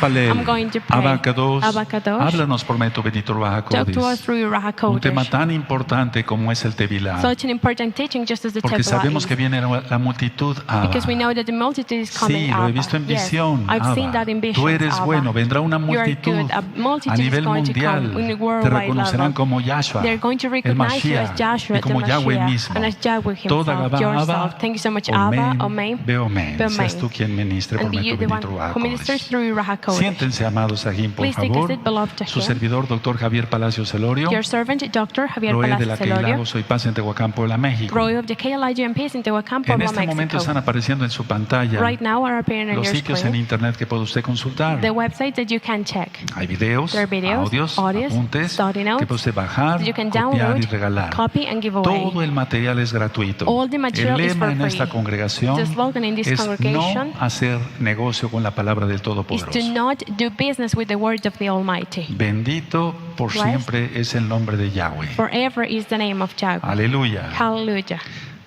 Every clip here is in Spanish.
Palel, I'm going to pray. Abacados, Abacados. háblanos por medio de tu bendito Ruach Talk to us HaKodesh. through your Ruach Un tema HaKodesh. tan importante como es el Tevilá, Such an important teaching just as the porque Tevilah sabemos is. que viene la multitud. Abba. Because we know that the multitude is coming. Sí, lo he Abba. visto en Yes, visión. I've seen Abba. that in visions. Tú eres Abba. bueno, vendrá una You are multitud good. A multitude a is nivel going to come mundial. in a Te worldwide reconocerán level. como Yahshua, They're going to el recognize you as Mashiach, Joshua, y como the Yahweh Mashiach, mismo. and as Yahweh Toda himself, Gabá, yourself. Abba, Thank you so much, Abba. Amen. Veo amén. Amen. Seas tú quien ministre por And be medio you de the tu one bendito Ruach who ministers HaKodesh. through your Ruach HaKodesh. Siéntense, amados Sahim, por Please take a favor. seat, beloved Su Tahim. servidor, doctor Javier Palacios Celorio, Your servant, Dr. Javier Roe de la Palacios Celorio, Keilago, soy Paz en Tehuacán, Puebla, México. Roy of the KLIG and Peace in Tehuacán, En Puebla, este momento Mexico. están apareciendo en su pantalla Right now are appearing on los your sitios en screen internet que puede usted consultar. the websites that you can check. Hay videos, There are videos, audios, audios, apuntes study notes que puede usted bajar, that you can copiar download, y regalar. copy and give away. Todo el material es gratuito. All the material El is lema for en free. esta congregación The slogan in this es congregation no hacer negocio con la palabra del is to Todopoderoso. not do business with the word of the Almighty. Bendito por Blessed. siempre es el nombre de Yahweh. Forever is the name of Yahweh. Aleluya. Hallelujah.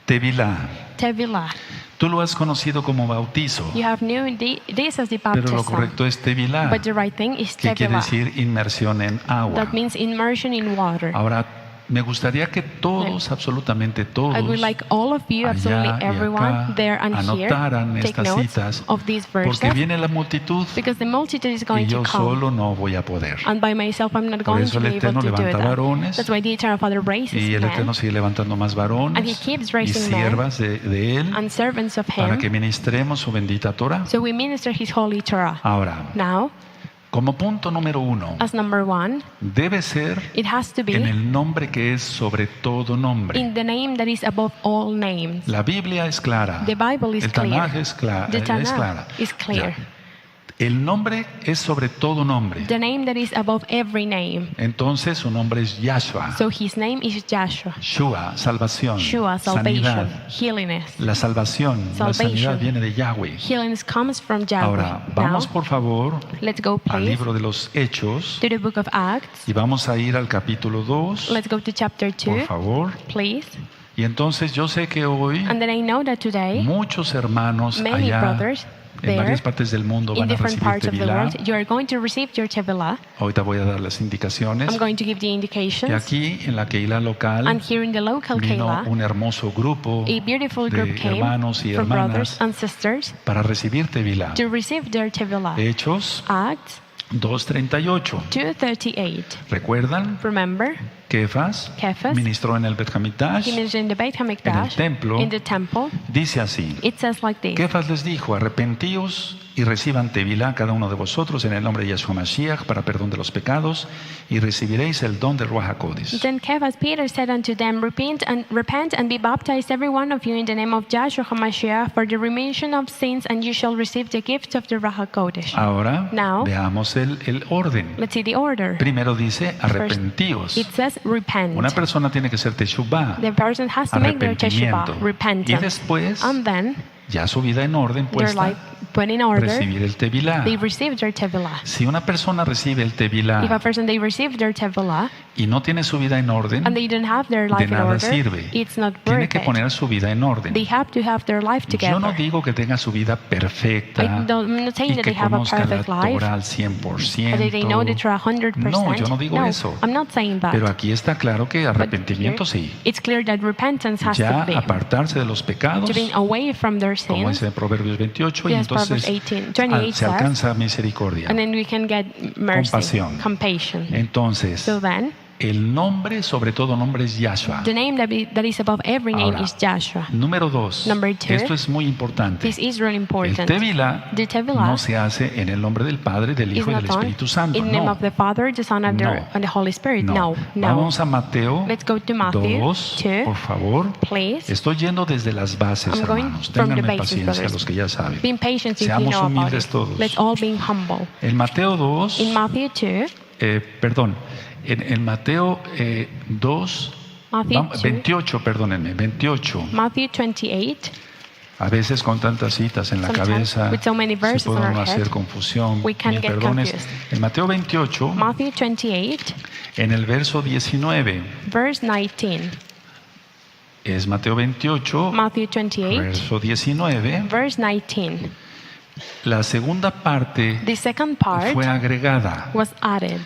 Tevilá. Tevilah. Tú lo has conocido como bautizo, You have known this as the pero lo baptism. correcto es Tevilá, But the right thing is que quiere Tevilah. decir inmersión en agua. That means immersion in water. Ahora, me gustaría que todos, absolutamente todos, I would like all of you, absolutely allá y everyone, acá, there and here, anotaran take estas notes citas, of these porque verses, viene la multitud because the multitude is y going yo to come. solo no voy a poder. And by myself, I'm not Por going eso to el be able Eterno to do levanta that. varones That's why the Eternal Father raises y el men Eterno sigue levantando más and varones He keeps y raising men siervas de Él and servants of para que Him. ministremos su bendita Torah. So we minister His holy Torah. Ahora, Now, como punto número 1, as number one, debe ser it has to en be el nombre que es sobre todo nombre. in the name that is above all names. La Biblia es clara. The Bible is El clear. Tanaj es clara. The Tanakh is clear. Ya. El nombre es sobre todo nombre. The name that is above every name. Entonces su nombre es Yahshua. So His name is Joshua. Shua, salvación. Shua, salvation, Sanidad. healiness. La salvación, la Salvation. sanidad viene de Yahweh. Healiness comes from Yahweh. Ahora, vamos Now, por favor let's go, al please, libro de los Hechos to the book of Acts. y vamos a ir al capítulo 2, Let's go to chapter por 2, favor. please. Y entonces yo sé que hoy And then I know that today, muchos hermanos many allá brothers en there, varias partes del mundo in van a different recibir parts of the Tevilá. world, you are going to receive your Tevilah. Ahorita voy a dar las indicaciones. I'm going to give the Y indications. aquí en la Keilah local And here in the local vino Keilah, un hermoso grupo a beautiful de group came hermanos y for hermanas brothers and sisters para recibir Tevilá. to receive their Tevilah. Hechos Acts 2:38. 2:38. ¿Recuerdan? Remember, Kefas Cephas ministró en el Bet Hamikdash, he mentioned in the Beit en el HaMikdash, templo. in the temple. Dice así: It says like this. Kefas les dijo: arrepentíos y reciban Tevilá cada uno de vosotros en el nombre de Yahshua Mashiach para perdón de los pecados y recibiréis el don del Ruach HaKodesh. Then Cephas Peter said unto them, repent and be baptized every one of you in the name of Joshua HaMashiach for the remission of sins, and you shall receive the gift of the Ruach HaKodesh. Ahora Now, veamos el orden. let's see the order. Primero dice arrepentíos. It says repent. Una persona tiene que ser teshuvah, The person has to make their teshuvah, arrepentimiento. Y repentance. después, And then ya su vida en orden their puesta, life put in order, recibir el Tevilá. they receive their Tevilah. Si una persona recibe el If a Tevilá person they receive their Tevilah y no tiene su vida en orden, and they don't have their de life in nada order, sirve. it's not Tiene worth que it. poner su vida en orden. They have to have their life Yo no together. digo que tenga su vida perfecta I'm not saying y that que they have a conozca la perfect life, Torah al or that 100%. they know the Torah 100%. No, yo no digo No, eso. I'm not saying that. Pero aquí está claro que But arrepentimiento here, sí. it's clear that repentance has Ya to be apartarse de los pecados, to be away from their como sins, es en Proverbios 28, y Yes, Proverbs entonces 18, 28 se says, alcanza misericordia. and then we can get mercy, Compasión. compassion. Entonces, So then, el nombre, sobre todo nombre, es Yahshua. the name that is above every name Ahora, is Joshua. Número 2. Number 2. Esto es muy importante. This is really El important. Tevilá The Tevilah no se hace en el nombre del Padre, del is Hijo y del not done Espíritu Santo. in the name No. of the Father, the Son, and No. the Holy Spirit. No. No, no. Vamos a Mateo Let's go to Matthew 2, 2, por favor. please. Estoy yendo desde las bases, I'm going hermanos. from the Ténganme basis, paciencia, brothers. los que ya saben. Being patient if you Seamos know about humildes it. todos. Let's all be humble. En Mateo 2, In Matthew 2, perdón, en Mateo 2, Matthew 2, 28, perdónenme, 28. Matthew 28, A veces con tantas citas en la Sometimes, cabeza with so many se verses puede in our uno hacer head, confusión. we can Mil get perdones. confused. En Mateo 28, Matthew 28, en el verso 19, verse 19. es Mateo 28, Matthew 28, verso 19, verse 19. La segunda parte The second part fue agregada. was added.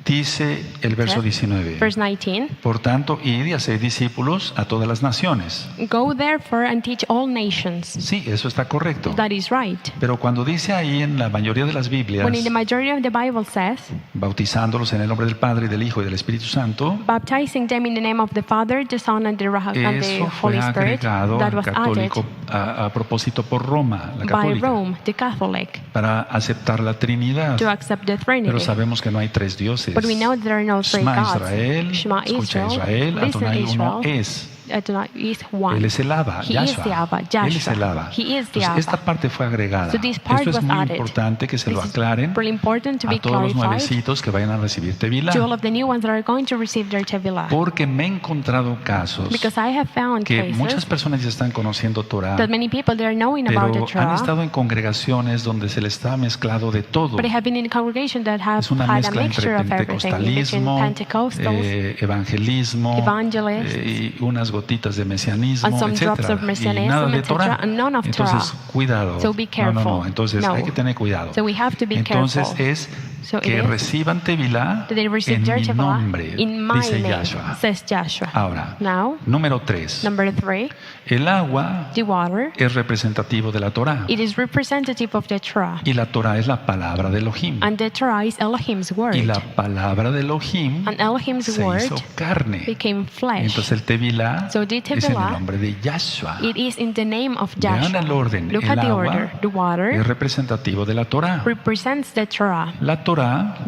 Dice el verso 19. Verse 19. Por tanto, id y haced discípulos a todas las naciones. Go therefore and teach all nations. Sí, eso está correcto. That is right. Pero cuando dice ahí en la mayoría de las Biblias, When in the majority of the Bible says, bautizándolos en el nombre del Padre, del Hijo y del Espíritu Santo, baptizing them in the name of the Father, the Son, and the eso fue Holy Spirit, agregado that al was added católico a propósito por Roma, la by católica, Rome, the Catholic, para aceptar la Trinidad. to accept the Pero Trinity. sabemos que no hay tres dioses. But we know there are no three Shema gods. Israel, Shema escucha Israel, Israel, listen Adonai uno Israel. es. Adonai is one. Él es el Abba, He is the Yahshua. Abba, Él es el Abba. He is the Entonces, Abba. esta parte fue agregada. So this part Esto es was muy added. importante que se lo This is aclaren really important to be a todos los clarified nuevecitos que vayan a recibir Tevilá. to all of the new ones that are going to receive their Tevilah. Porque me he encontrado casos Because I have found que cases muchas personas ya están conociendo Torah, that many people they are knowing about the pero han Torah, estado en congregaciones donde se les está mezclado de todo. but they have been in a congregation that have Es una had a mezcla mixture entre of everything, between pentecostalismo, Pentecostals, evangelismo, evangelists, y unas gotitas de mesianismo, and some drops etcétera, of y messianism, nada de etc., Torah. and none of Entonces, Torah. cuidado. So be No. careful. Entonces, No. hay que tener cuidado. So we have to be Entonces, careful. es So it que is reciban Tevilá that they receive en their mi Tevilah nombre, in my dice name, Yahshua. says Joshua. Ahora, Now, número 3. number 3, El agua the water, es representativo de la Torah. it is representative of the Torah. Y la Torah es la palabra de Elohim. And the Torah is Elohim's word. Y la palabra de Elohim And Elohim's se word hizo carne. became flesh. Entonces el Tevilá So the es en el Tevilá, nombre de Yahshua. it is in the name of Vean Joshua. el orden. Look El at the agua order. The water es representativo de la Torah. represents the Torah. La Torah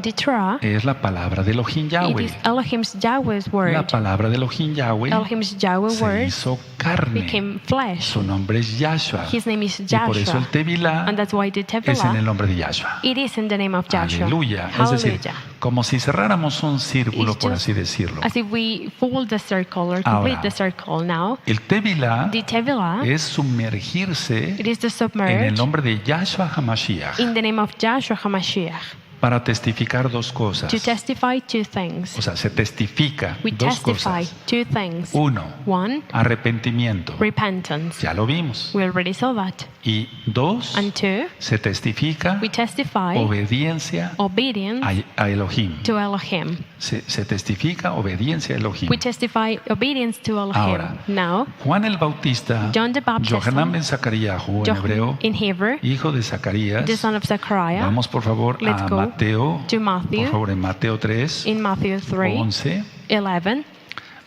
The Torah, es la palabra de Elohim it Yahweh. is Elohim's Yahweh's La word. palabra de Elohim Yahweh Elohim's Yahweh se word hizo carne. became flesh. Su nombre es Yahshua. His name is Y por eso el Joshua. Tevilá And that's why the es en el Tevilah, nombre de Yahshua. it is in the name of Joshua. Aleluya. Es decir, Hallelujah. como si cerráramos un círculo, It's por just así decirlo. as if we fold the circle or complete Ahora, the circle now. El Tevilá The Tevilah, es sumergirse it is to en el submerge nombre de Yahshua HaMashiach in the name of Joshua HaMashiach para testificar dos cosas. to testify two things. O sea, se testifica We dos testify cosas. two things. Uno, One, arrepentimiento. repentance. Ya lo vimos. We already saw that. Y dos, And two, se testifica we testify obediencia obedience a Elohim. to Elohim. Se testifica obediencia a Elohim. We testify obedience to Elohim. Ahora, Now, Juan el Bautista, John the Baptist, Yohanan ben Zacaríahu en hebreo, in Hebrew, hijo de Zacarías. the son of Zechariah, Vamos por favor Let's a go Mateo, to Matthew. por favor en Mateo 3, in Matthew 3, 11. 11.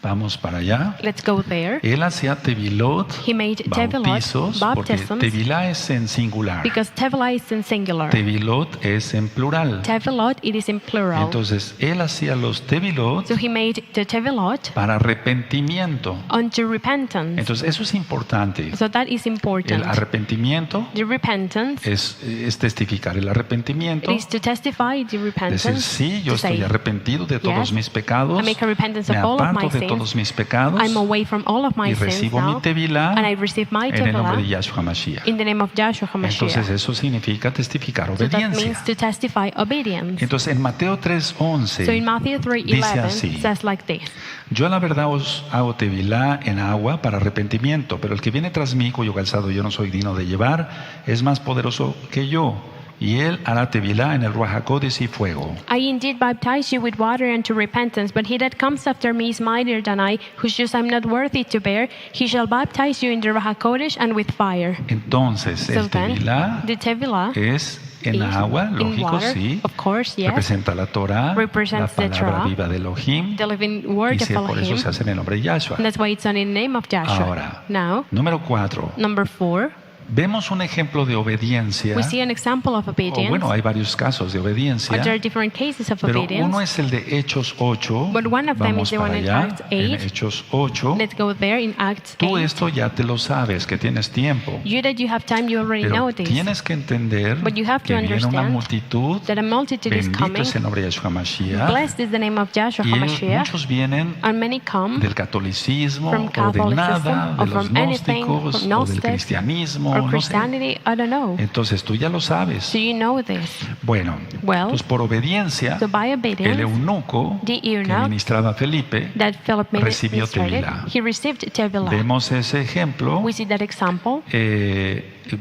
Vamos para allá. Let's go there. Él hacía tevilot, He made tevilot, bautizos, porque baptisms, tevilá es en singular. because Tevilah is in singular. Tevilot es en plural. Tevilot, it is in plural. Entonces, él hacía los tevilot So he made the Tevilot para arrepentimiento. unto repentance. Entonces, eso es importante. So that is important. El arrepentimiento The repentance, es testificar el arrepentimiento. it is to testify the Decir, repentance. sí, yo to estoy say, arrepentido de todos yes, mis pecados. I make a repentance Me of all of my aparto de sins. todos mis pecados. I'm away from all of my Y sins recibo mi now, tevilá and I receive my en el nombre de Tevilah Yahshua Mashiach. in the name of Joshua Entonces, HaMashiach. eso significa testificar So that obediencia. means to testify obedience. Entonces, en Mateo 3:11 So in Matthew dice 3:11 así: says like this. Yo a la verdad os hago tevilá en agua para arrepentimiento, pero el que viene tras mí, cuyo calzado yo no soy digno de llevar, es más poderoso que yo, y él hará tevilá en el Ruach HaKodesh y fuego. I indeed baptize you with water unto repentance, but he that comes after me is mightier than I, whose shoes I am not worthy to bear. He shall baptize you in the Ruach HaKodesh and with fire. Entonces, So el then, tevilá the Tevilah es en is agua, in lógico, water, sí. of course, yes. Representa la Torah, la Represents the palabra Torah, viva de Elohim, the living y word of por eso Elohim. se hace en el nombre de Yahshua. And that's why it's done in the name of Joshua. Ahora, Now, número 4. number 4, Vemos un ejemplo de obediencia. we see an example of O obedience. bueno, hay varios casos de obediencia, There are different cases of pero obedience. uno es el de Hechos 8. But one of them Vamos is the para one in allá, Acts en 8. Hechos 8. Let's go there in Acts Tú 8. esto ya te lo sabes, que tienes tiempo. You that you have time, you already Pero know this. tienes que entender But you have to que viene una understand multitud. that a multitude is Bendito coming. es el nombre de Yahshua Mashiach. Blessed is the name of Joshua Y HaMashiach. muchos vienen And many come del catolicismo from o de Catholicism nada, or de los from anything, gnósticos from o del Gnostics cristianismo or For no sé. Christianity, I don't know. Entonces tú ya lo sabes. So you know this. Bueno, Well, entonces por obediencia, So by el obedience, eunuco the que eunuch ministraba a Felipe that Philip recibió ministered, Tevilá. he received Tevilá. Vemos ese ejemplo. We see that example.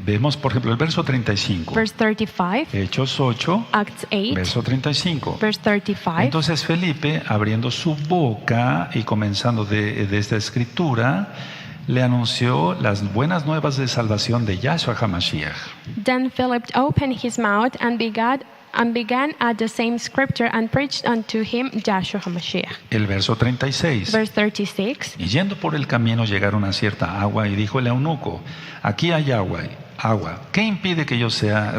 Vemos, por ejemplo, el verso 35. Verse 35, Hechos 8, Acts 8, verso 35. verse 35. Entonces Felipe, abriendo su boca y comenzando de esta escritura, le anunció las buenas nuevas de salvación de Yahshua HaMashiach. Then Philip opened his mouth and began at the same scripture and preached unto him Joshua HaMashiach. El verso 36. Verse 36. Y yendo por el camino llegaron a cierta agua y dijo el eunuco, aquí hay agua. ¿Qué impide que yo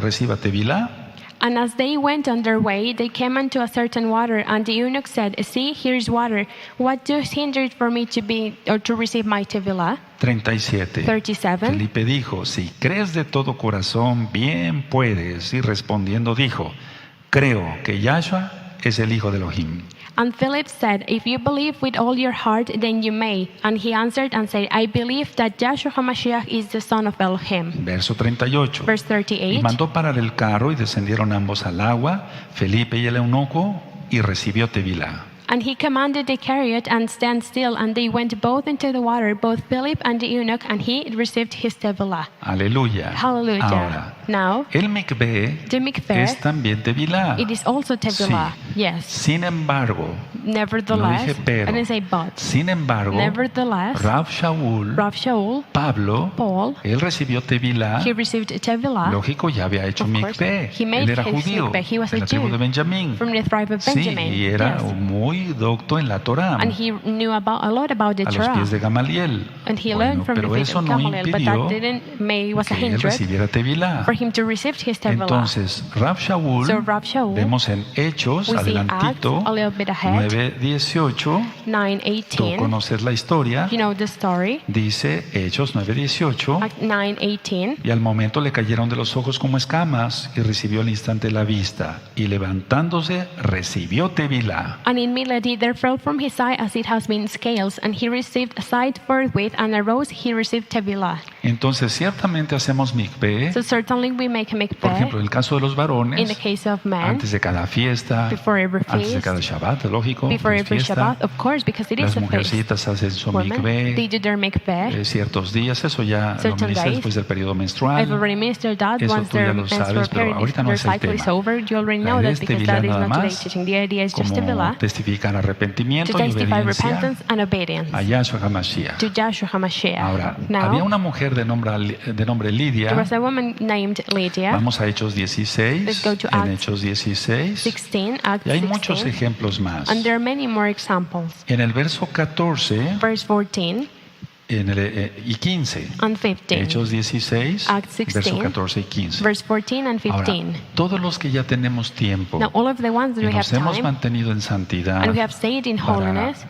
reciba Tevilá? And as they went on their way, they came unto a certain water, and the eunuch said, See, here is water. What does hinder for me to receive my Tevilá? 37. 37. Felipe dijo, si crees de todo corazón, bien puedes. Y respondiendo dijo, creo que Yahshua es el Hijo de Elohim. And Philip said, If you believe with all your heart, then you may. And he answered and said, I believe that Joshua HaMashiach is the son of Elohim. Verso 38. Verse Y 38. mandó parar el carro y descendieron ambos al agua, Felipe y el eunuco, y recibió Tevilá. And he commanded the chariot and stand still, and they went both into the water, both Philip and the eunuch, and he received his Tevilá. Aleluya. Hallelujah. Ahora, Now, el mikveh the mikveh, es también Tevilá. it is also Tevilá. Sí. Yes. Sin embargo, no Nevertheless, dije pero, I didn't say but. sin embargo, Nevertheless, Rav Shaul, Rav Shaul, Pablo, Paul, él recibió Tevilá. he received Tevilá. Lógico, ya había hecho Of course, mikveh. he made Él era his judío, mikveh. He was de a la tribu Jew de Benjamín. from the tribe of Sí, Benjamin. y era Yes. muy docto en la Torá, And he knew a lot about the a los Torah. pies de Gamaliel. And he Bueno, learned from pero the eso feet of no Gamaliel, but impidió that was a que él hindrance recibiera Tevilá. for him to receive his Tevilá. Entonces, Rav Shaul, So Rav Shaul, vemos en Hechos, we see adelantito, Acts, a little bit ahead, 9:18, tú 9:18. conoces la historia, You know the story. dice Hechos 9:18, Act 9:18. y al momento le cayeron de los ojos como escamas y recibió al instante la vista, y levantándose recibió Tevilá. And immediately there fell from his eye as it has been scales, and he received sight forthwith, and arose he received Tevilá. Entonces, ciertamente hacemos mikveh, So certainly we make a por ejemplo, en mikveh el caso de los in the varones, case of men, antes de cada fiesta, before every antes de feast, cada Shabbat, lógico, before es every fiesta. Shabbat, of course, because it Las is a feast. mujercitas hacen su Women, they mikveh, do their mikveh. ciertos días, eso ya lo Certain ministras days. después del periodo I've menstrual. already ministered that. Eso Once tú ya their lo menstrual sabes, pero period, ahorita no their es el cycle is tema. over, you already La know idea that es because Tevilá that is nada not today's más, teaching. The idea is just como Tevilá, testificar to arrepentimiento y testify obediencia repentance and obedience a Yahshua HaMashiach. to Joshua HaMashiach. Ahora, había Now, una mujer de nombre there Lidia. was a woman named Lydia. Vamos a Hechos 16. Let's go to En Acts Hechos 16. 16, Acts Y hay muchos 16, ejemplos más. and there are many more examples. En el verso 14 Verse 14 y 15. and 15. Hechos 16, Acts 16, verso 14 y 15. Verse 14 and Ahora, 15. todos los que ya tenemos tiempo Now all of the ones that y we have nos hemos time mantenido en santidad, and we have stayed in para holiness,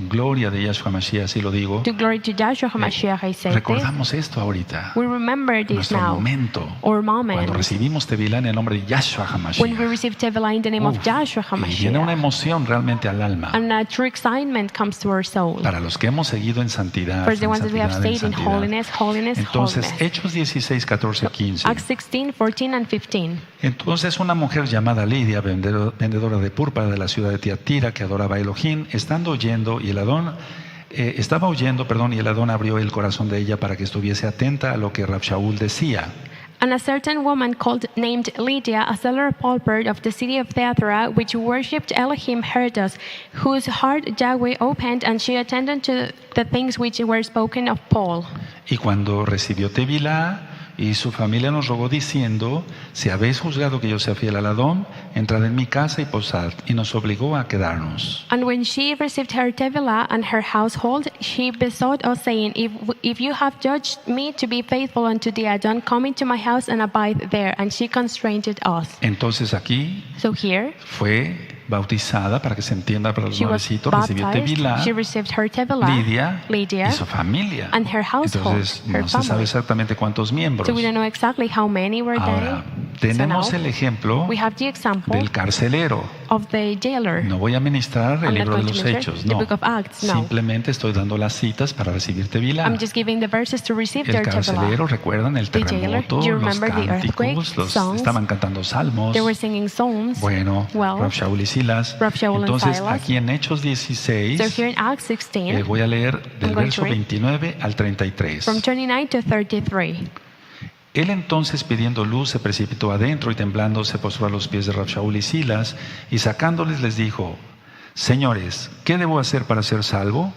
gloria de Yahshua Mashiach, así lo digo, to glory to Joshua HaMashiach, I say this. recordamos esto ahorita, We remember this nuestro now, momento, or cuando moment, recibimos Tevilá en el nombre de Yahshua when we HaMashiach. receive Tevilá in the name of Uf, Joshua y viene una HaMashiach. emoción realmente al alma. And a true excitement comes to our soul. Para los que hemos seguido en santidad, For the en ones that we have santidad, en stayed in santidad. holiness, holiness, Entonces, holiness. Hechos 16, 14, 15. Acts 16, 14 and 15. Entonces una mujer llamada Lidia, vendedora de púrpura de la ciudad de Tiatira, que adoraba a Elohim, estaba oyendo y el Adón abrió el corazón de ella para que estuviese atenta a lo que Rav Shaul decía. And a certain woman named Lydia, a seller of pulpit of the city of Thyatira, which worshipped Elohim, heard us, whose heart Yahweh opened, and she attended to the things which were spoken of Paul. Y cuando recibió Tevilá y su familia nos rogó diciendo, si habéis juzgado que yo sea fiel al Adón, entrad en mi casa y posad, y nos obligó a quedarnos. And when she received her Tevilá and her household, she besought us, saying, If you have judged me to be faithful unto the Adon, come into my house and abide there. And she constrained us. Entonces aquí So here, fue bautizada, para que se entienda para los she was nuevecitos, recibió baptized, Tevilá, she received her Tevilá, Lidia y su familia. and her household, Entonces her no se sabe family. exactamente cuántos miembros. So we don't know exactly how many were Ahora, there. tenemos So now, el ejemplo we have the example del carcelero. of the jailer. No voy a ministrar el I'm not libro de going to los minister Hechos, the no. book of Acts, no. Simplemente estoy dando las citas para recibir Tevilá. I'm just giving the verses to receive El their carcelero, Tevilah. recuerdan el The jailer, terremoto, do you los remember the earthquake, cánticos, songs? estaban cantando salmos. They were singing psalms. Bueno, Well, Rav Shaul y Silas. Rav Shaul and Entonces, Silas. aquí en Hechos 16, So here in Acts 16, voy a leer del I'm going verso to read 29 al 33. from 29 to 33. Él entonces, pidiendo luz, se precipitó adentro y temblando se postró a los pies de Rav Shaul y Silas y sacándoles les dijo: Señores, ¿qué debo hacer para ser salvo?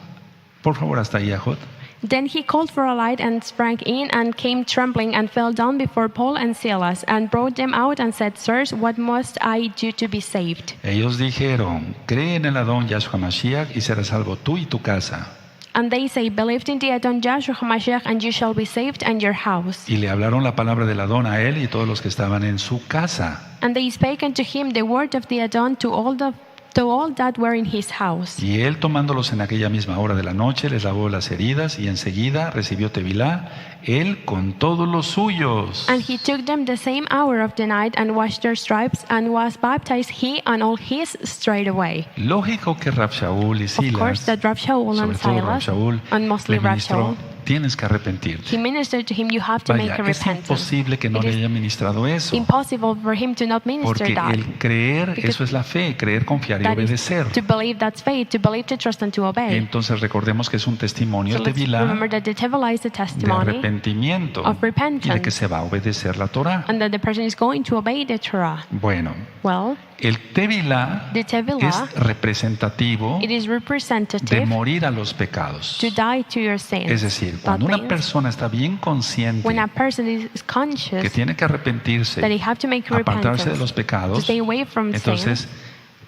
Por favor, hasta ahí, Ajot. Then he called for a light and sprang in and came trembling and fell down before Paul and Silas and brought them out and said, Sirs, what must I do to be saved? Ellos dijeron: Cree en el Adón Yahshua Mashiach y serás salvo tú y tu casa. And they say, Believe in the Adon Yahshua HaMashiach, and you shall be saved and your house. Y le hablaron la palabra del Adón a él y todos los que estaban en su casa. And they spake unto him the word of the Adon to all that were in his house. Y él, tomándolos en aquella misma hora de la noche, les lavó las heridas y enseguida recibió Tevilá, él con todos los suyos. And he took them the same hour of the night and washed their stripes and was baptized he and all his straightway. Lógico que Rav Shaul y Of course, Silas, that Rav Shaul sobre and todo Rav Silas, Shaul, and mostly le Rav ministró: Shaul, tienes que arrepentirte. he ministered to him, you have to make Vaya, a es repentance. imposible que no It le is haya ministrado eso. impossible for him to not minister Porque that. el creer, Because eso es la fe, creer, confiar y That is obedecer. to believe, that's faith. To believe, to trust, and to obey. Entonces recordemos que es un testimonio So de let's Tevilá, remember that the Tevilah is a de testimony arrepentimiento of y de que repentance, se va a obedecer la Torah. and that the person is going to obey the Torah. Bueno, Well, el Tevilá the Tevilah, es representativo it is de representative morir a los pecados. to die to your sins. Es decir, That cuando una means persona está bien consciente when a person is que conscious tiene que arrepentirse, that they have to make apartarse de repentance, los to pecados, stay away from sin, entonces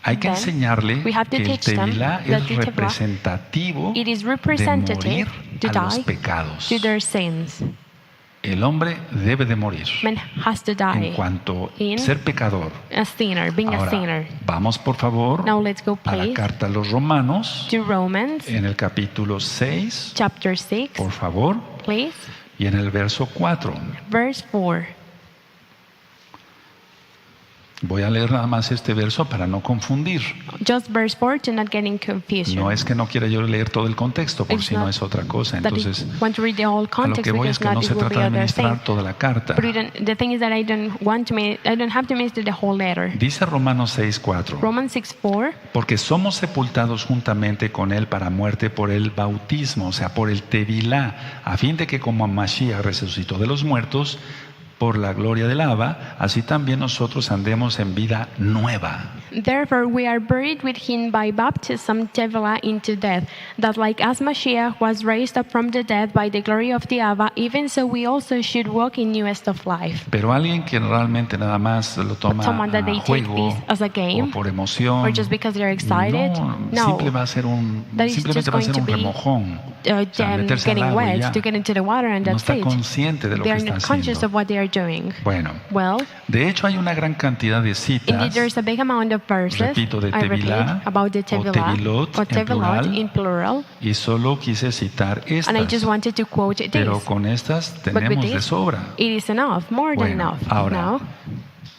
hay que then enseñarle we have to que el teach them Tevilá that es the Tevilá, representativo it is de representative morir to a los die pecados. to their sins. El hombre debe de morir Man has to en die cuanto in ser pecador. a sinner, being a Ahora, sinner. vamos por favor Now let's go, a la please, carta a los Romanos to Romans en el capítulo 6, chapter 6, por favor, please, y en el verso 4. verse 4. Voy a leer nada más este verso para no confundir. Just verse 4 to not get in confusion. No es que no quiera yo leer todo el contexto, por It's si no not es otra cosa. that Entonces, I want to read the whole a lo context, que voy because es que no not se it will be trata de other thing. ministrar toda la carta. But the thing is that I don't have to minister the whole letter. Dice Romanos 6:4. Romans 6:4. Porque somos sepultados juntamente con él para muerte por el bautismo, o sea, por el Tevilá, a fin de que como Mashiach resucitó de los muertos por la gloria del Abba, así también nosotros andemos en vida nueva. Therefore we are buried with him by baptism Tevilah into death, that like as Mashiach was raised up from the dead by the glory of the Abba, even so we also should walk in newness of life. Pero alguien que realmente nada más lo toma Someone that they a take juego this as a game, o por emoción, or just because they're excited, no, simple va a ser that is simplemente just va a going ser to un be remojón. O sea, them meterse al getting agua y wet ya. to get into the water, and No that's está it. consciente de lo They que are está not conscious haciendo. of what they are doing. Bueno, Well, de hecho hay una gran cantidad de indeed, citas, there's a big amount of verses, repito, de I repeat, Tevilá, about the o Tevilah, Tevilot or en Tevilot plural, in plural, y solo quise citar and I just estas, wanted to quote pero this. con estas But with tenemos de this, sobra. it is enough, more than Bueno, enough. ahora, Now,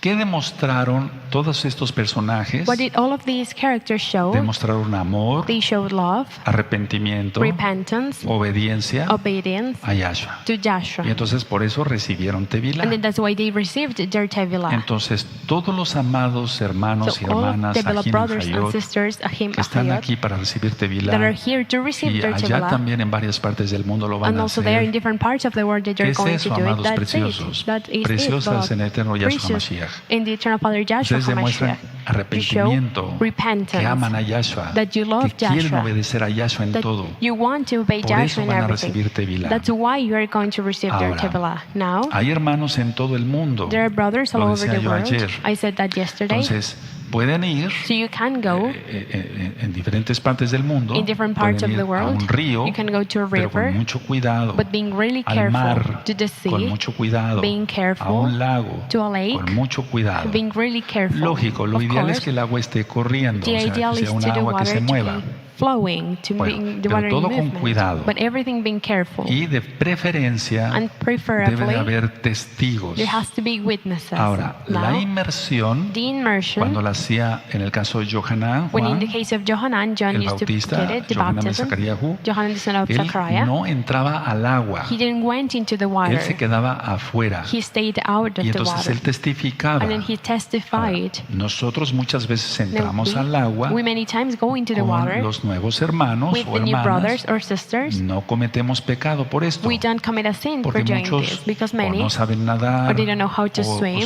¿qué demostraron todos estos personajes? what did all of these characters show? Demostraron amor, They showed love, arrepentimiento, repentance, obediencia obedience a Yahshua. to Joshua. Y entonces por eso recibieron Tevilá. And then that's why they received their Tevilah. Entonces todos los amados hermanos y So all hermanas Tevilah Ajim y brothers and Hayot sisters, Ahim, que están Ahayot, aquí para recibir that are Tevilá, here to receive y their allá Tevilah, también en varias partes del mundo lo van and a also there in hacer. different parts of the world that they're Es going eso, to do it. amados That's preciosos, it. That is preciosas it, en el eterno Yahshua precious Mashiach. in the eternal Father Joshua Ustedes demuestran HaMashiach. You show arrepentimiento, repentance, que aman a Yahshua, that you love que quieren Yahshua, obedecer a Yahshua en that todo. you want to obey Por Joshua eso in van a everything. recibir Tevilá. That's why you are going to receive their Ahora, Tevilah. Now, hay hermanos en todo el mundo. there are brothers all Lo over decía the yo world. ayer. I said that yesterday. Entonces, pueden ir So you can go en diferentes partes del mundo, in different parts pueden of ir the world. a un río, You can go to a pero con river, mucho cuidado, but being really al careful, mar, to the sea, con mucho cuidado, being careful, a un lago, to a lake, con mucho cuidado. being really careful. Lógico, lo Of ideal es course, que el agua esté corriendo, the o sea, ideal que is sea un to the agua que water se to mueva. be flowing, to Bueno, being the pero water in todo con movement. cuidado. But everything being careful. Y de preferencia And debe preferably, de haber testigos. there has to be witnesses. Ahora, la Now, inmersión, the immersion, cuando la hacía en el caso de Johanan, when in the Juan, case of Johanan, John el used to Bautista, get it, the Johanan ben baptism. Zacariahu, Johanan the son of él Zachariah. no entraba al agua, He didn't went into the él water. se quedaba afuera. He stayed out of Y the entonces water. él testificaba. And then he Ahora, testified. nosotros muchas veces Now, entramos al agua we many times go into the con water los nuevos hermanos with o the new hermanas. brothers or sisters. No cometemos pecado por esto, We don't commit a sin for porque doing this muchos because o many no saben nadar, or they don't know how to o swim,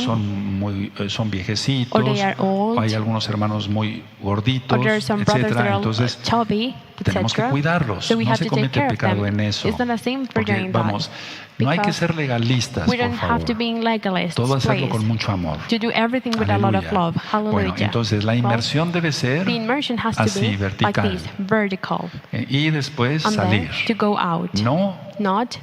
son viejecitos, or they are old, o hay algunos hermanos muy gorditos, or there are some brothers that etcétera. are Entonces chubby, tenemos que etc. cuidarlos. So we No have se to take comete care of pecado them. en eso. It's not a sin for Porque doing vamos, that. no hay que Because ser legalistas, we por don't have to favor. be legalists, Todo hacerlo please. con mucho amor. To do everything with a lot of Aleluya. love. Bueno, Hallelujah. entonces la Well, inmersión debe ser the immersion has to así, be like vertical. this, vertical. Y después And salir. then to go out. No Not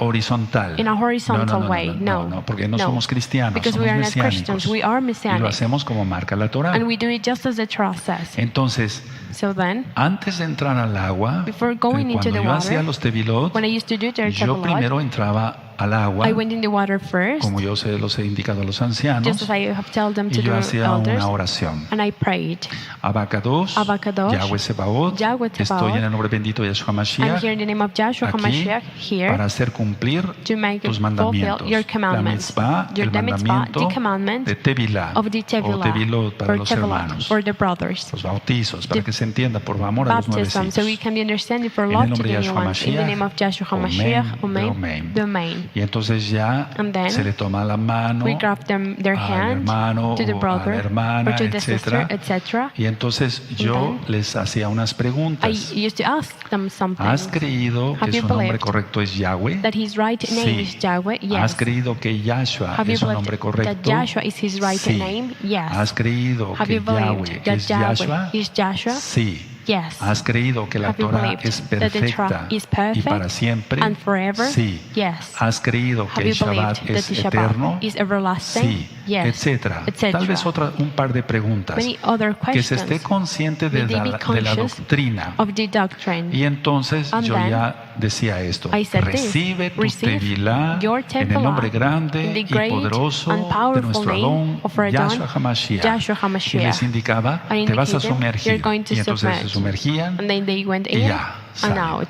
horizontal. in a horizontal no, way. No. porque no No. somos cristianos, Because somos we are not mesiánicos. Christians, we are Y lo messianic. hacemos como marca la Torah. And we do it just as the Torah says. Entonces, So then, antes de entrar al agua, Before going into cuando the yo water, hacía los tevilot, when I used to do their yo Tevilot, primero entraba al agua, I went in the water first, como yo se los he indicado a los just ancianos, as I have told them to y yo do hacía elders, una oración. and I prayed. Abacados, Abacados, Yahweh Sebaot, Yahweh Sebaot, estoy en el nombre bendito de Yahshua I'm Mashiach, here in the name of Joshua aquí HaMashiach, here para hacer cumplir to make tus fulfill mandamientos. your La commandments. mitzvah, el The mitzvah, mandamiento the commandment de Tevilá of the o Tevilah, Tevilot para or los Tevilah, hermanos. for the brothers. Los bautizos, para The que se entienda, por amor a los Baptism, so we nuevecitos. can be understanding for En el love to nombre the de new Yahshua ones. In the name of Joshua HaMashiach, Omen. the main. Y entonces ya And then se le toma la mano We grab their al hand hermano to the o a brother la hermana, or to the sister, etcétera. etc. Y entonces yo then les hacía unas I preguntas. used to ask them something. ¿Has creído Have que you su nombre believed correcto es Yahweh? that his right name is Yahweh? Yes. ¿Has creído que Yahshua Have you es su believed nombre that correcto? Joshua is his right Sí. name? Yes. ¿Has creído Have que you believed Yahweh that es Yahweh Yahshua? is Joshua? Sí. Yes. ¿Has creído que la Have you Torah believed es that the perfecta Torah is y perfect para siempre? and forever? Sí. Yes. ¿Has creído Have que el you believed Shabbat that es the Shabbat eterno? is everlasting? Sí, Yes. etcétera. Etcétera. Tal vez un par de preguntas. Many other Que se questions. esté consciente de May they be la conscious doctrina. of the doctrine. Y entonces And yo then ya decía esto. I said this, Recibe tu receive tevilá your en el tevilá nombre in grande the y great poderoso and de powerful nuestro name Adón, of our Adon, Yahshua HaMashiach. Yahshua Y HaMashiach. les indicaba, I te vas a indicated, sumergir. you're going to Y entonces se submerge. sumergían. And then they went Y in ya, and salen. out.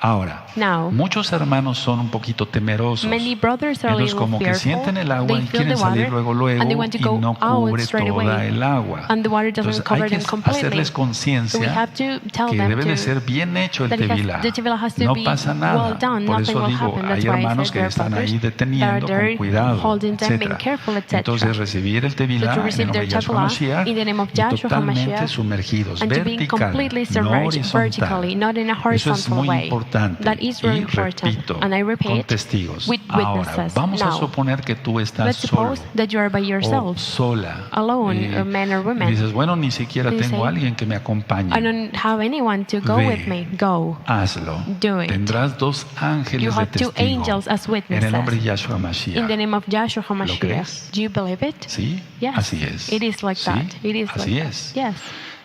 Ahora, Now, muchos hermanos son un poquito temerosos. many brothers are a Entonces little como que fearful. sienten el agua They y feel quieren the salir water luego and they want to y go no out cubre straight toda away. el agua. And the water doesn't Entonces hay cover que them completely. hacerles So we conciencia have to tell que them debe de to ser bien hecho el that tevilá. the tevilá has to No be pasa nada. well done. Por Nothing eso will digo, happen. hay That's why I hermanos said que there are están brothers ahí that are deteniendo there con cuidado, holding them, being etc. careful, etc. Entonces recibir el So tevilá to en el receive nombre their de Yahshua tevilá Mashiach in the name of y Joshua totalmente HaMashiach sumergidos, and to be vertical, completely no submerged vertically, horizontal. not in a Eso es horizontal muy way. importante. That is very Y important. repito, And I con repeat, testigos. with Ahora, witnesses. vamos a Now, suponer que tú estás let's solo suppose that you are by o yourself, sola. alone, a man or Y woman. dices, bueno, ni siquiera You tengo say, a alguien que me acompañe. I don't have anyone to go Ve. with me. Go. Hazlo. Do it. Tendrás dos You ángeles de have two testigo angels as en el nombre de witnesses. Yahshua In the Mashiach. name of Joshua ¿Lo HaMashiach. crees? Do you believe it? ¿Sí? Yes. Así es. It is like ¿Sí? that. It is Así like es. that. Yes.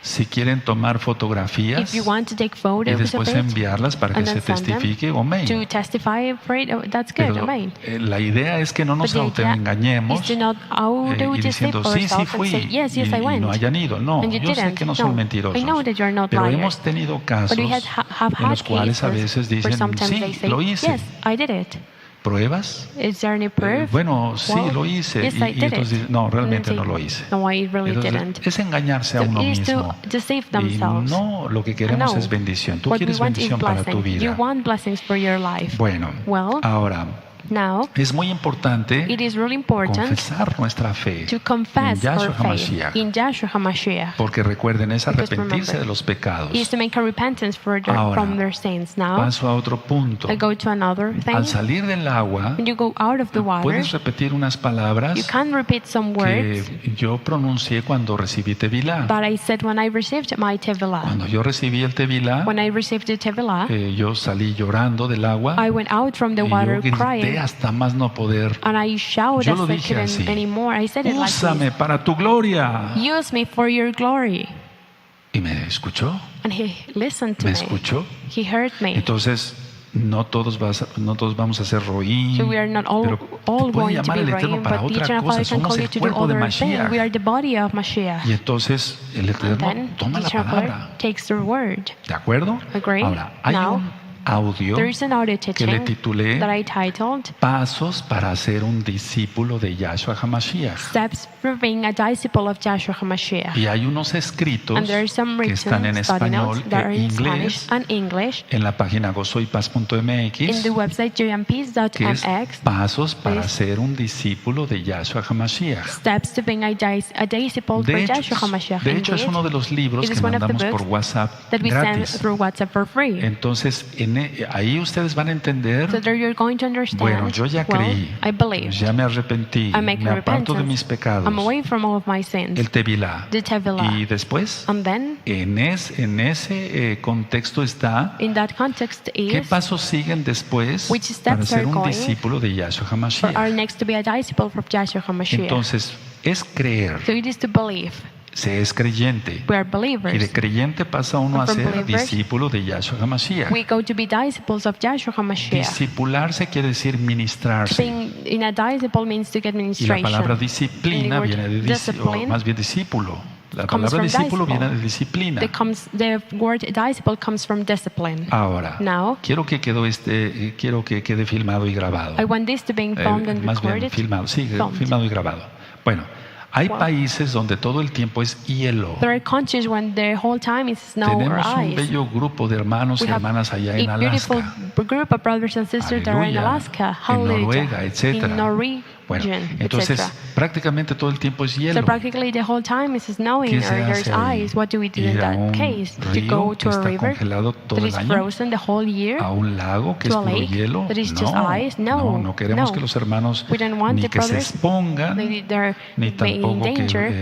Si quieren tomar fotografías If you want to take y photos of después it enviarlas para que and se then send them testifique, amén. to testify for it, oh, that's good. Pero Amen. la idea es que no nos But the idea autoengañemos is to not y diciendo, sí, sí ourselves and fui, say, yes, yes, I y went. no hayan ido. No, And you yo sé didn't. que no No. son mentirosos. I know that you're not Pero liars. hemos tenido casos But we have en los had cuales a cases veces where dicen, sometimes they sí, say, lo hice. yes, I did it. ¿Pruebas? Is there any proof? Bueno, sí, Well, lo hice. yes, y I did entonces it. dicen, no, And realmente they no say, lo hice. No, I really Entonces, didn't. es engañarse a So uno it is mismo. to deceive Y themselves. no, lo que queremos No. es bendición. Tú What we quieres want is bendición para tu blessing. You vida. want blessings for your life. Bueno, Well, ahora, now, es muy importante it is really important confesar nuestra fe to confess en Yahshua our faith HaMashiach. in Joshua HaMashiach. Porque recuerden, es Because arrepentirse remember, de los pecados. Is to make a repentance Ahora, from their sins. Now, Paso a otro punto. I go to another thing. Al salir del agua, When you go out of the water, puedes repetir unas palabras you can repeat some que words yo pronuncié cuando recibí Tevilá. that I said when I received my Tevilah. Cuando yo recibí el Tevilá, When I received the Tevilah, yo salí llorando del agua I went out from the y water yo grité crying, hasta más no poder. and I shouted Yo lo as I dije couldn't así. anymore. I said it like Úsame this. para tu gloria. Use me for your glory. Y me escuchó, And he listened to me me. escuchó. He heard me. Entonces, no todos vamos a ser roín, So we are not all pero te going puede to llamar be el Eterno rain, para but the otra eternal cosa. Father can Somos call you el to do cuerpo de other thing. We Mashiach. are the body of Mashiach. Y entonces el And Eterno then toma the la eternal palabra. Father takes the word. ¿De acuerdo? Agree? Ahora, hay Now, un audio There is an audio que le teaching titulé that I titled Pasos para ser un discípulo de Yahshua HaMashiach. Steps for Being a Disciple of Joshua HaMashiach. Y hay unos escritos And there are some que están en written study español notes that are e in inglés Spanish and English en la página gozoypaz.mx, in the website que es joyandpeace.mx. Pasos para Please. ser un discípulo de Yahshua HaMashiach. Steps to being a disciple De for hecho, Joshua HaMashiach. es uno de los libros It is que one of the mandamos por books WhatsApp that we send gratis. through WhatsApp for free. Entonces, ahí ustedes van a entender, So there you're going to understand. bueno, yo ya Well, creí, I believe. ya me arrepentí, I make me aparto de mis repentance. pecados, I'm away from all of my sins. el Tevilá. The Tevilah. Y después, And then, en ese contexto está, in that context ¿qué is pasos siguen después which steps para ser are un going discípulo de Yahshua for our HaMashiach? next to be a disciple of Joshua HaMashiach. Entonces, es creer, So it is to believe. se es creyente. We are Y de believers. creyente pasa uno a And from ser believers, discípulo de Yahshua HaMashiach. We go to be disciples of Joshua HaMashiach. Discipularse quiere decir ministrarse. Being in a disciple means to get Y la ministration. palabra And the disciplina word viene de discipline o más bien discípulo. La comes palabra from discípulo disciple. viene de disciplina. The word disciple comes from discipline. Ahora, Now, quiero que quede filmado y grabado. I want this to be filmed and Más bien recorded. filmado, sí, Filmed. filmado y grabado. Bueno, hay Wow. países donde todo el tiempo es hielo. There are countries when the whole time is snow or Tenemos un ice. bello grupo de hermanos y We have hermanas allá en a beautiful Alaska, group of brothers and sisters that are in Aleluya. Alaska, En hallelujah, Noruega, etcétera. in Norwegian, Bueno, entonces etc. prácticamente todo el tiempo es hielo. So practically the whole time is snowing ¿Qué or se there's hace ahí? ice. What do we do in Ir a un that case? To río go que to a está river congelado todo that el is año, frozen the whole year, a un lago que es to a puro lake hielo. that is just ice? No queremos No. que los hermanos We don't want ni the que se brothers, expongan, they're ni in tampoco que danger,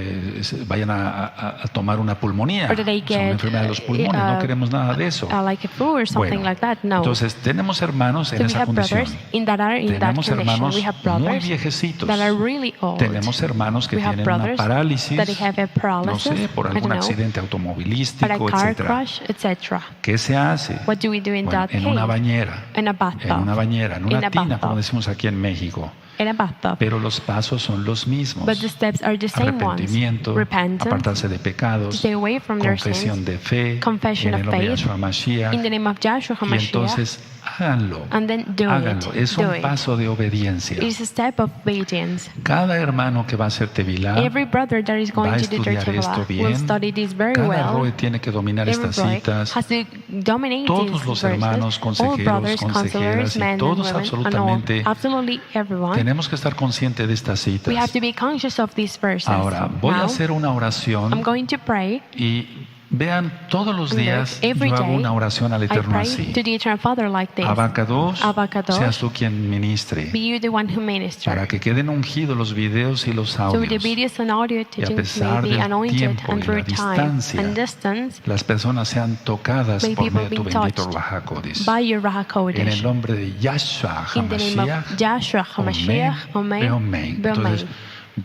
vayan a tomar una pulmonía, or that they o sea, una get enfermedad de los pulmones. No queremos nada de eso. like a flu or something Bueno, like that. No. entonces tenemos hermanos en So we esa have condición. brothers in that Tenemos condition. hermanos We have muy brothers viejecitos. that are really old. Tenemos hermanos que We have tienen una brothers parálisis, that they have a no paralysis, sé, por I don't algún know, accidente for a automovilístico, car etcétera. crash, etc. ¿Qué se hace? What do we do in Bueno, that en case? una bañera, In a en bathtub. una bañera, en In una a tina, bathtub. como decimos aquí en México. In a bathtub. Pero los pasos son los mismos. But the steps are the same ones. Arrepentimiento, Repentance, apartarse de to pecados, stay away from their confesión sins, de fe, confession en el of nombre de faith, Yahshua Mashiach. in the name of Joshua Y HaMashiach, entonces háganlo. and then do Háganlo. it. Es Do un it. paso de obediencia. It is a step of obedience. Cada hermano que va a hacer Tevilá Every brother that is going va a to do their estudiar esto Tevilah will bien. study this very Cada well. roe tiene que dominar Every estas boy citas. has to dominate Todos these los verses. hermanos, All consejeros, brothers, consejeras counselors, y men todos and women, absolutamente and all, absolutely everyone. tenemos que estar conscientes de estas We have citas. to be conscious of these verses. Ahora, voy a Now, hacer una I'm oración going to pray. y vean, todos los And días every yo hago day, una oración al I Eterno pray así. to the Eternal Father like this. Abacados, Abacados, seas tú quien ministre, be you the one who ministers. para que queden ungidos los videos y los So the audios. videos and audio teachings pesar may be del anointed, tiempo and y through la time distancia, and distance, Las personas sean tocadas may por people medio de tu be bendito touched Ruach HaKodesh. by your Ruach En el HaKodesh. nombre de Yahshua In the name HaMashiach. of Joshua HaMashiach, Amén. Amen. Entonces,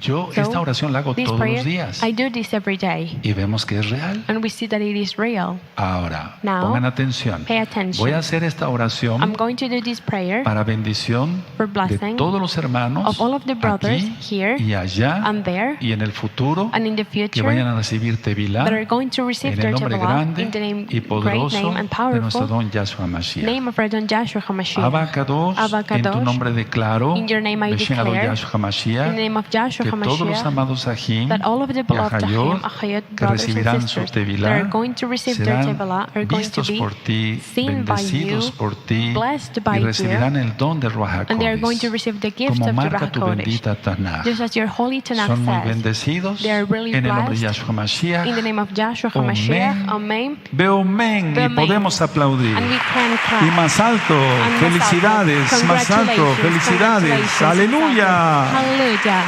yo So, esta oración la hago this todos prayer, los días I do this every day, y vemos que es real. and we see that it is real. Ahora, Now, pongan atención. pay attention. Voy a hacer esta I'm oración going to do this prayer para bendición for de blessing todos los hermanos of all of the brothers aquí here y allá and there y en el futuro and in the que future vayan a recibir Tevilá that are going to receive en el their nombre Tevilah grande in the name, y great poderoso name and de nuestro powerful don Yahshua Mashiach. name of our Don Joshua HaMashiach. Abacados, en tu Abacados, nombre declaro, in your name I Beshem Adon declare, Yahshua in the Mashiach, name of Joshua que todos los HaMashiach, amados Ajim that all of the y beloved Ajayot Ahayot que brothers recibirán and su sisters that are Tevilá going to receive their serán Tevilah are going to vistos be por ti, seen by bendecidos you, por ti blessed y by you, recibirán el don del Ruach and they are going to HaKodesh. receive the gift Como of the marca Ruach tu HaKodesh. bendita Tanaj. Just as your holy Tanakh Son muy says, bendecidos they are really en el nombre de blessed. Yahshua Mashiach. In the name of Joshua Amén. HaMashiach, Amen. Veo men y Amén. podemos aplaudir. And we can clap. Y más alto, And más felicidades, alto. más alto, Congratulations, felicidades, congratulations. aleluya. Hallelujah.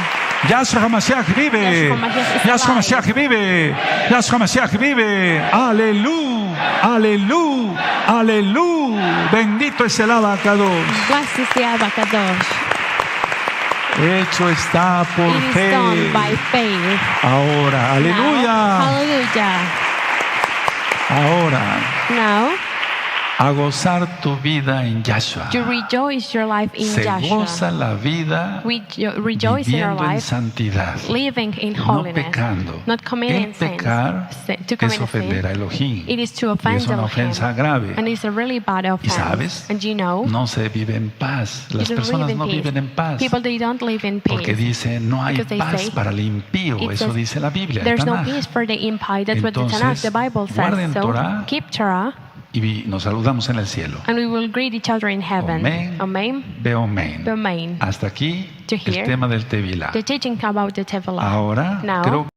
Yahshua HaMashiach vive, Yahshua HaMashiach is Yahshua alive. HaMashiach vive, Yahshua HaMashiach vive, aleluya, aleluya, aleluya. Bendito es el Abacados. Blessed is the Abacadosh. Hecho está por It is fe. done by faith. Ahora, Now, aleluya. hallelujah. Ahora, Now, a gozar tu vida en Yahshua. you rejoice your life in Se Joshua. goza la vida Rejoice in your viviendo en life, santidad, living in no holiness, pecando. not committing El sins. pecar To es commit a ofender a sin, Elohim. it is to Y offend es una Elohim. ofensa grave. And it's a really bad Y offense. sabes, And you know, no se vive en paz. you Las don't live personas in no peace. viven en paz. People, they don't live in Porque peace. dicen, no hay Because they paz say, para el impío. it Eso says, dice la Biblia, el There's no Tanaj. peace for the impie. That's what the Tanakh, Entonces, the Bible guarden says. So Torah. keep Torah, Y nos saludamos en el cielo. and we will greet each other in heaven. Amén. Amen. Beomen. Amen. Hasta aquí To el here, tema del Tevilá. The teaching about the Tevilah. Ahora Now, creo